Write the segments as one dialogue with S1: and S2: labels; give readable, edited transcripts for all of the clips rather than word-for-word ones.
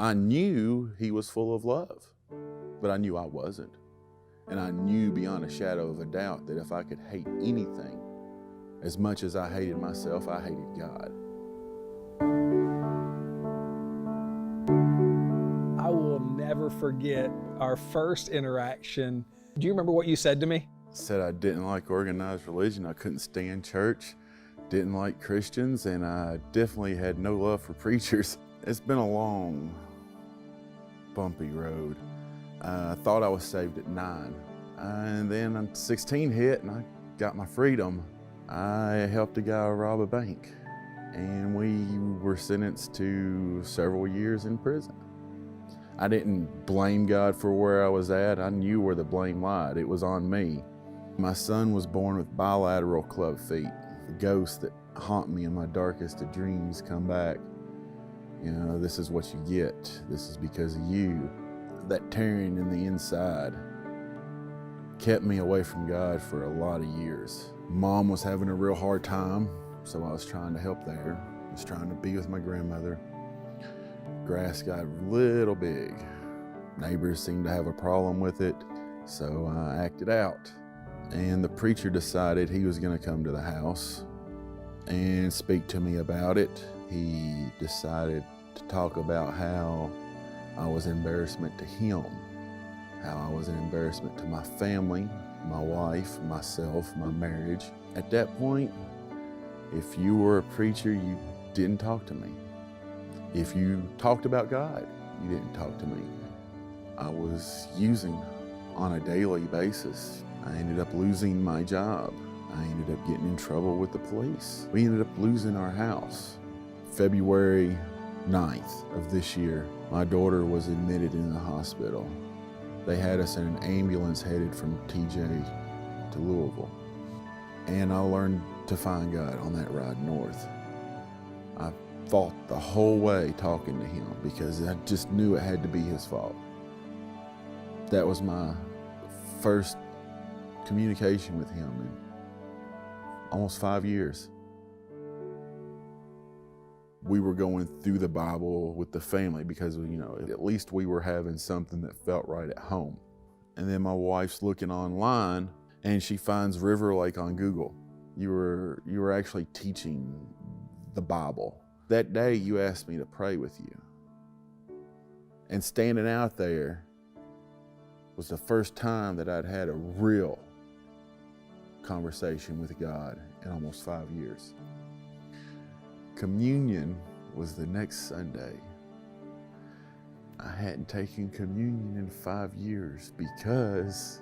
S1: I knew he was full of love, but I knew I wasn't. And I knew beyond a shadow of a doubt that if I could hate anything as much as I hated myself, I hated God.
S2: I will never forget our first interaction. Do you remember what you said to me?
S1: Said I didn't like organized religion, I couldn't stand church, didn't like Christians, and I definitely had no love for preachers. It's been a long, bumpy road. I thought I was saved at 9, and then 16 hit and I got my freedom. I helped a guy rob a bank, and we were sentenced to several years in prison. I didn't blame God for where I was at. I knew where the blame lied. It was on me. My son was born with bilateral club feet. The ghosts that haunt me in my darkest of dreams come back. You know, this is what you get. This is because of you. That tearing in the inside kept me away from God for a lot of years. Mom was having a real hard time, so I was trying to help there. I was trying to be with my grandmother. Grass got a little big. Neighbors seemed to have a problem with it, so I acted out. And the preacher decided he was going to come to the house and speak to me about it. He decided to talk about how I was an embarrassment to him, how I was an embarrassment to my family, my wife, myself, my marriage. At that point, if you were a preacher, you didn't talk to me. If you talked about God, you didn't talk to me. I was using on a daily basis. I ended up losing my job. I ended up getting in trouble with the police. We ended up losing our house. February 9th of this year, my daughter was admitted in the hospital. They had us in an ambulance headed from TJ to Louisville. And I learned to find God on that ride north. I fought the whole way talking to him because I just knew it had to be his fault. That was my first communication with him in almost 5 years. We were going through the Bible with the family because, you know, at least we were having something that felt right at home. And then my wife's looking online and she finds River Lake on Google. You were actually teaching the Bible. That day you asked me to pray with you. And standing out there was the first time that I'd had a real conversation with God in almost 5 years. Communion was the next Sunday. I hadn't taken communion in 5 years because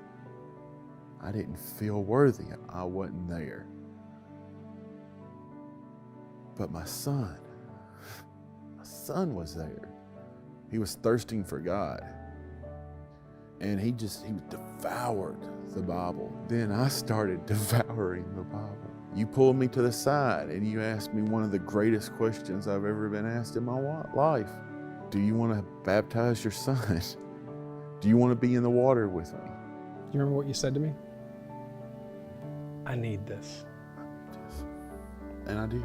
S1: I didn't feel worthy. I wasn't there. But my son was there. He was thirsting for God. And he devoured the Bible. Then I started devouring the Bible. You pulled me to the side and you asked me one of the greatest questions I've ever been asked in my life. Do you want to baptize your son? Do you want to be in the water with me?
S2: Do you remember what you said to me? I need this.
S1: And I did.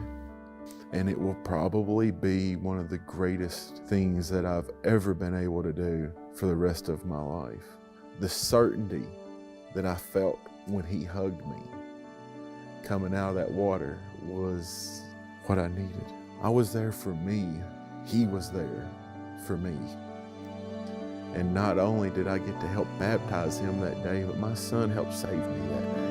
S1: And it will probably be one of the greatest things that I've ever been able to do for the rest of my life. The certainty that I felt when he hugged me coming out of that water was what I needed. I was there for me. He was there for me. And not only did I get to help baptize him that day, but my son helped save me that day.